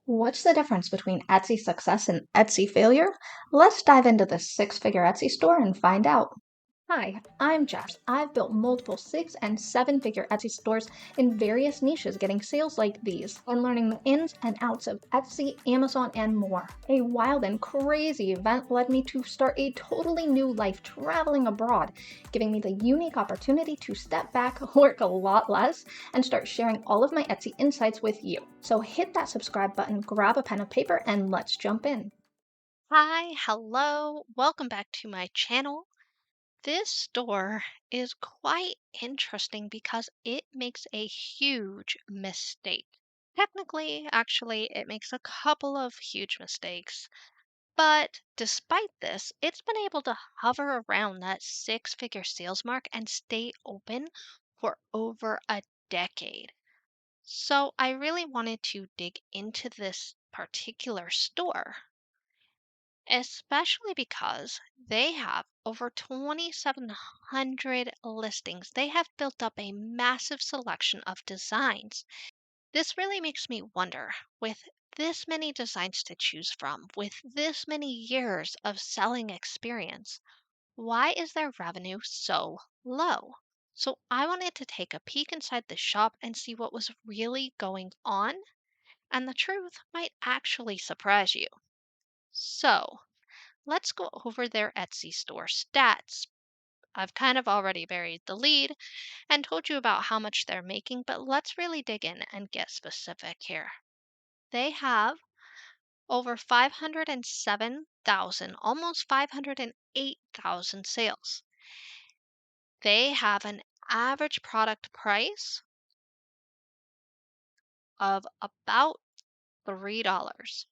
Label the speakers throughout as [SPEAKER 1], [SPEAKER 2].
[SPEAKER 1] What's the difference between Etsy success and Etsy failure? Let's dive into this six-figure Etsy store and find out. Hi, I'm Jess. I've built multiple six and seven-figure Etsy stores in various niches, getting sales like these, and learning the ins and outs of Etsy, Amazon, and more. A wild and crazy event led me to start a totally new life traveling abroad, giving me the unique opportunity to step back, work a lot less, and start sharing all of my Etsy insights with you. So hit that subscribe button, grab a pen and paper, and let's jump in.
[SPEAKER 2] Hi, hello, welcome back to my channel. This store is quite interesting because it makes a huge mistake. Technically, actually, it makes a couple of huge mistakes, but despite this, it's been able to hover around that six-figure sales mark and stay open for over a decade. So I really wanted to dig into this particular store, especially because they have over 2,700 listings. They have built up a massive selection of designs. This really makes me wonder, with this many designs to choose from, with this many years of selling experience, why is their revenue so low? So I wanted to take a peek inside the shop and see what was really going on, and the truth might actually surprise you. So, let's go over their Etsy store stats. I've kind of already buried the lead and told you about how much they're making, but let's really dig in and get specific here. They have over 507,000, almost 508,000 sales. They have an average product price of about $3.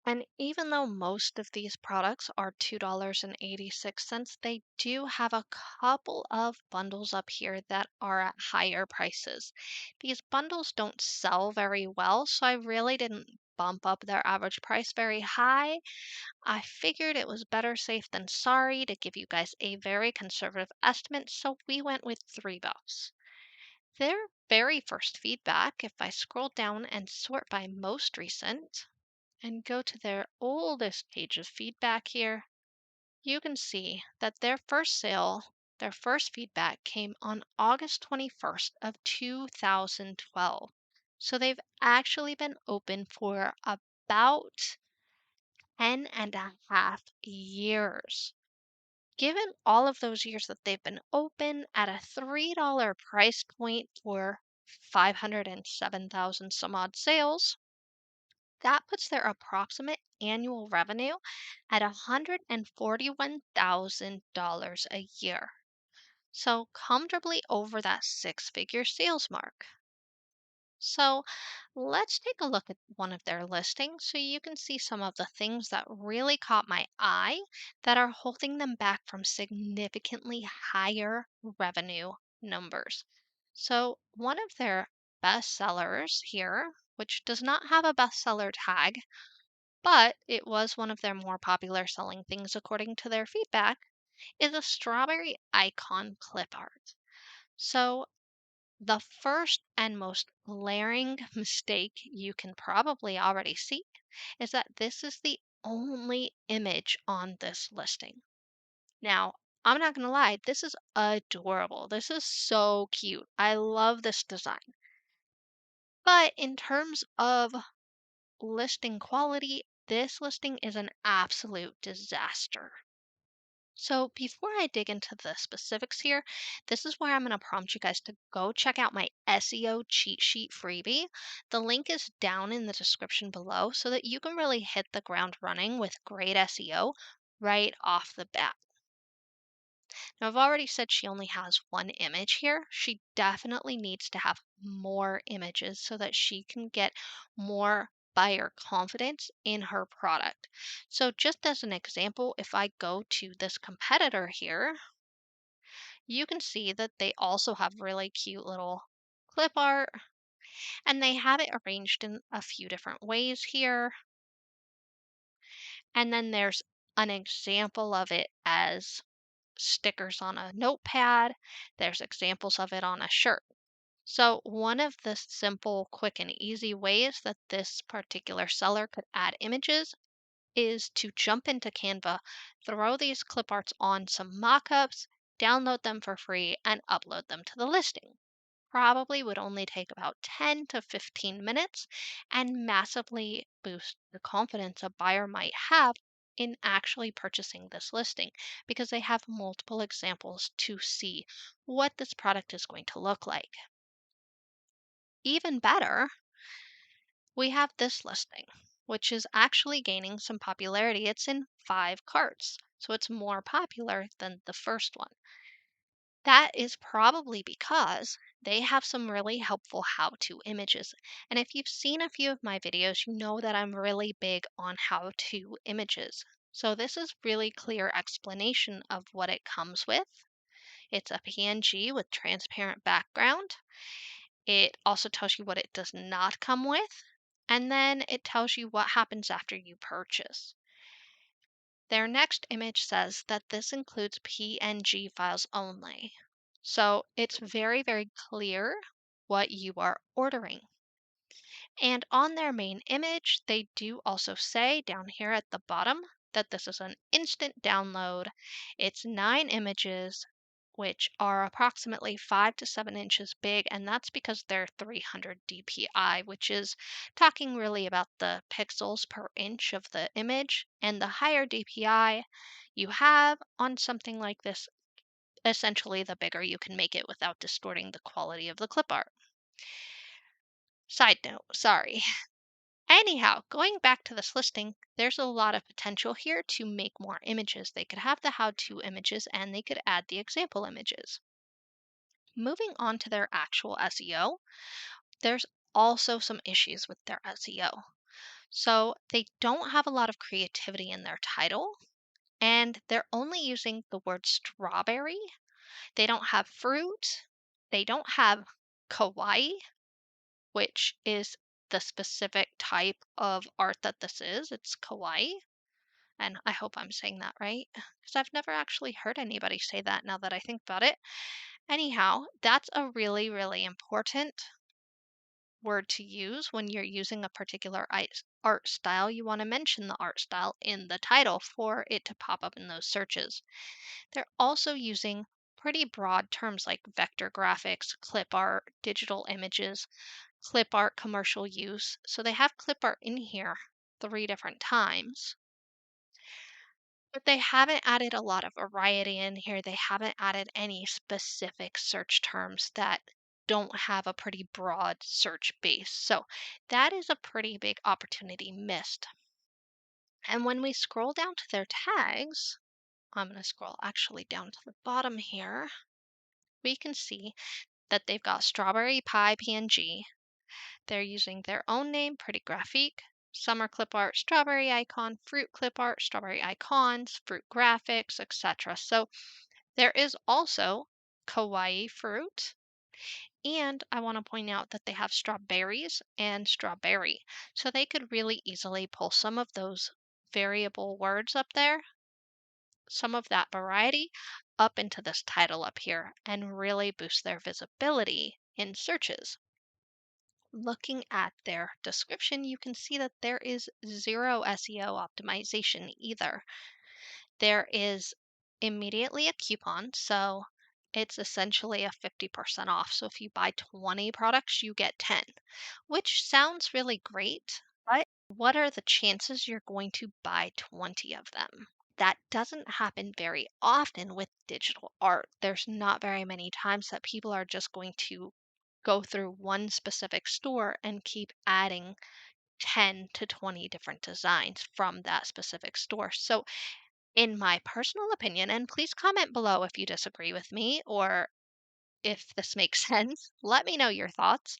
[SPEAKER 2] And even though most of these products are $2.86, they do have a couple of bundles up here that are at higher prices. These bundles don't sell very well, so I really didn't bump up their average price very high. I figured it was better safe than sorry to give you guys a very conservative estimate, so we went with $3. Their very first feedback, if I scroll down and sort by most recent, and go to their oldest page of feedback here, you can see that their first feedback came on August 21st of 2012. So they've actually been open for about 10 and a half years. Given all of those years that they've been open at a $3 price point for 507,000 some odd sales, that puts their approximate annual revenue at $141,000 a year. So comfortably over that six-figure sales mark. So let's take a look at one of their listings so you can see some of the things that really caught my eye that are holding them back from significantly higher revenue numbers. So one of their best sellers here, which does not have a bestseller tag, but it was one of their more popular selling things according to their feedback, is a strawberry icon clip art. So, the first and most glaring mistake you can probably already see is that this is the only image on this listing. Now, I'm not going to lie, this is adorable. This is so cute. I love this design. But in terms of listing quality, this listing is an absolute disaster. So before I dig into the specifics here, this is where I'm going to prompt you guys to go check out my SEO cheat sheet freebie. The link is down in the description below so that you can really hit the ground running with great SEO right off the bat. Now, I've already said she only has one image here. She definitely needs to have more images so that she can get more buyer confidence in her product. So, just as an example, if I go to this competitor here, you can see that they also have really cute little clip art and they have it arranged in a few different ways here. And then there's an example of it as stickers on a notepad. There's examples of it on a shirt. So, one of the simple, quick, and easy ways that this particular seller could add images is to jump into Canva, throw these clip arts on some mockups, download them for free, and upload them to the listing. Probably would only take about 10 to 15 minutes and massively boost the confidence a buyer might have in actually purchasing this listing because they have multiple examples to see what this product is going to look like. Even better, we have this listing, which is actually gaining some popularity. It's in 5 carts, so it's more popular than the first one. That is probably because they have some really helpful how-to images. And if you've seen a few of my videos, you know that I'm really big on how-to images. So this is really clear explanation of what it comes with. It's a PNG with transparent background. It also tells you what it does not come with. And then it tells you what happens after you purchase. Their next image says that this includes PNG files only. So it's very, very clear what you are ordering. And on their main image, they do also say down here at the bottom that this is an instant download. It's 9 images, which are approximately 5 to 7 inches big, and that's because they're 300 dpi, which is talking really about the pixels per inch of the image. And the higher dpi you have on something like this, essentially the bigger you can make it without distorting the quality of the clip art. Side note, sorry. Anyhow, going back to this listing, there's a lot of potential here to make more images. They could have the how-to images and they could add the example images. Moving on to their actual SEO, there's also some issues with their SEO. So they don't have a lot of creativity in their title, and they're only using the word strawberry. They don't have fruit. They don't have kawaii, which is the specific type of art that this is. It's kawaii. And I hope I'm saying that right because I've never actually heard anybody say that now that I think about it. Anyhow, that's a really, really important word to use when you're using a particular art style. You want to mention the art style in the title for it to pop up in those searches. They're also using pretty broad terms like vector graphics, clip art, digital images, clip art commercial use. So they have clip art in here 3 different times. But they haven't added a lot of variety in here. They haven't added any specific search terms that don't have a pretty broad search base. So that is a pretty big opportunity missed. And when we scroll down to their tags, I'm going to scroll actually down to the bottom here. We can see that they've got strawberry pie PNG. They're using their own name, Pretty Graphique, summer clip art, strawberry icon, fruit clip art, strawberry icons, fruit graphics, etc. So there is also kawaii fruit. And I want to point out that they have strawberries and strawberry. So they could really easily pull some of those variable words up there, some of that variety up into this title up here and really boost their visibility in searches. Looking at their description, you can see that there is zero SEO optimization either. There is immediately a coupon, so it's essentially a 50% off. So if you buy 20 products, you get 10, which sounds really great. But what are the chances you're going to buy 20 of them? That doesn't happen very often with digital art. There's not very many times that people are just going to go through one specific store and keep adding 10 to 20 different designs from that specific store. So, in my personal opinion, and please comment below if you disagree with me or if this makes sense, let me know your thoughts.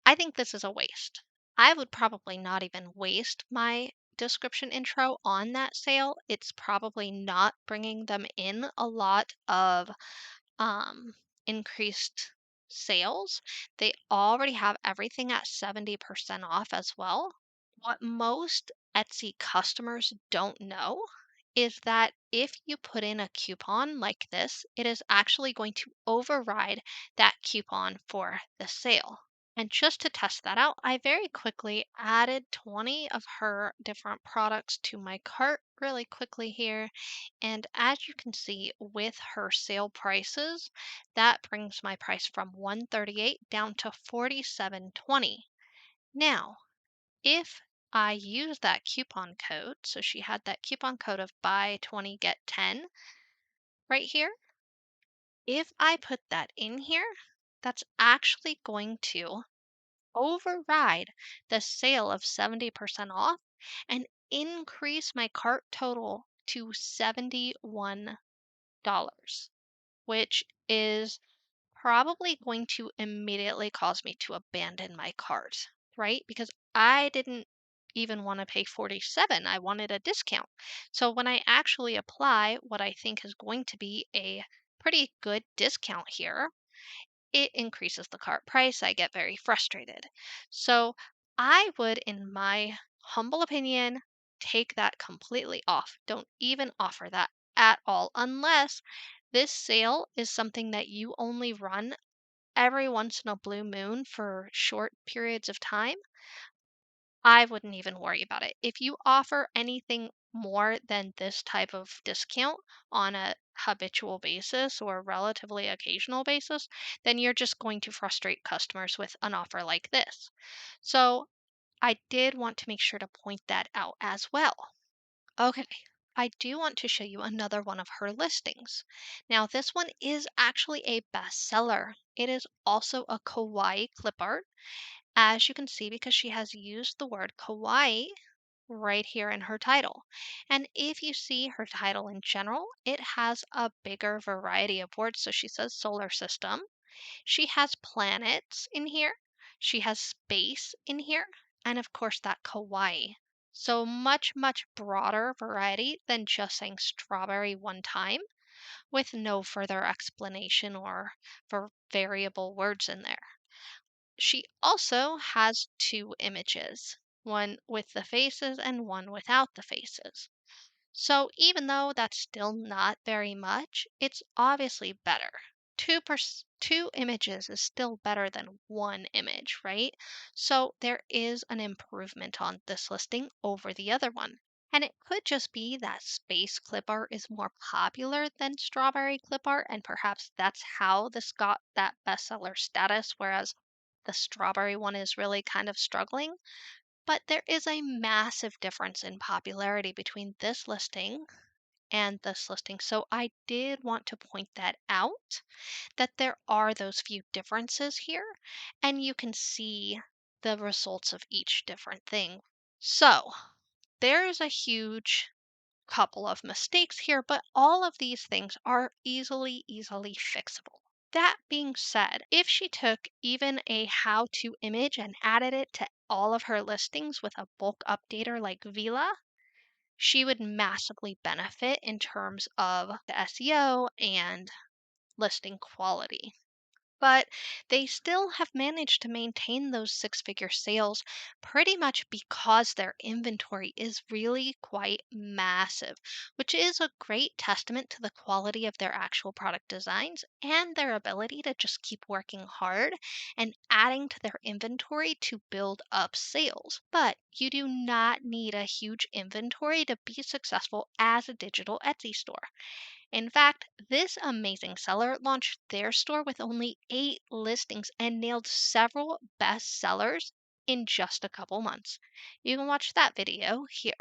[SPEAKER 2] I think this is a waste. I would probably not even waste my description intro on that sale. It's probably not bringing them in a lot of um, increased sales. They already have everything at 70% off as well. What most Etsy customers don't know is that if you put in a coupon like this, it is actually going to override that coupon for the sale. And just to test that out, I very quickly added 20 of her different products to my cart really quickly here. And as you can see with her sale prices, that brings my price from 138 down to 47.20. Now, if I use that coupon code, so she had that coupon code of buy 20 get 10 right here. If I put that in here, that's actually going to override the sale of 70% off and increase my cart total to $71, which is probably going to immediately cause me to abandon my cart, right? Because I didn't even want to pay 47. I wanted a discount. So when I actually apply what I think is going to be a pretty good discount here, it increases the cart price. I get very frustrated. So I would, in my humble opinion, take that completely off. Don't even offer that at all unless this sale is something that you only run every once in a blue moon for short periods of time. I wouldn't even worry about it. If you offer anything more than this type of discount on a habitual basis or relatively occasional basis, then you're just going to frustrate customers with an offer like this. So I did want to make sure to point that out as well. Okay, I do want to show you another one of her listings. Now, this one is actually a bestseller. It is also a kawaii clip art, as you can see, because she has used the word kawaii right here in her title. And if you see her title in general, it has a bigger variety of words. So she says solar system. She has planets in here. She has space in here. And of course, that kawaii. So much, much broader variety than just saying strawberry one time with no further explanation or for variable words in there. She also has two images, one with the faces and one without the faces. So even though that's still not very much, it's obviously better. Two images is still better than one image, right? So there is an improvement on this listing over the other one. And it could just be that space clip art is more popular than strawberry clip art, and perhaps that's how this got that bestseller status, whereas the strawberry one is really kind of struggling. But there is a massive difference in popularity between this listing and this listing. So I did want to point that out, that there are those few differences here, and you can see the results of each different thing. So there's a huge couple of mistakes here, but all of these things are easily fixable. That being said, if she took even a how to image and added it to all of her listings with a bulk updater like Vila, she would massively benefit in terms of the SEO and listing quality. But they still have managed to maintain those six-figure sales pretty much because their inventory is really quite massive, which is a great testament to the quality of their actual product designs and their ability to just keep working hard and adding to their inventory to build up sales. But you do not need a huge inventory to be successful as a digital Etsy store. In fact, this amazing seller launched their store with only 8 listings and nailed several best sellers in just a couple months. You can watch that video here.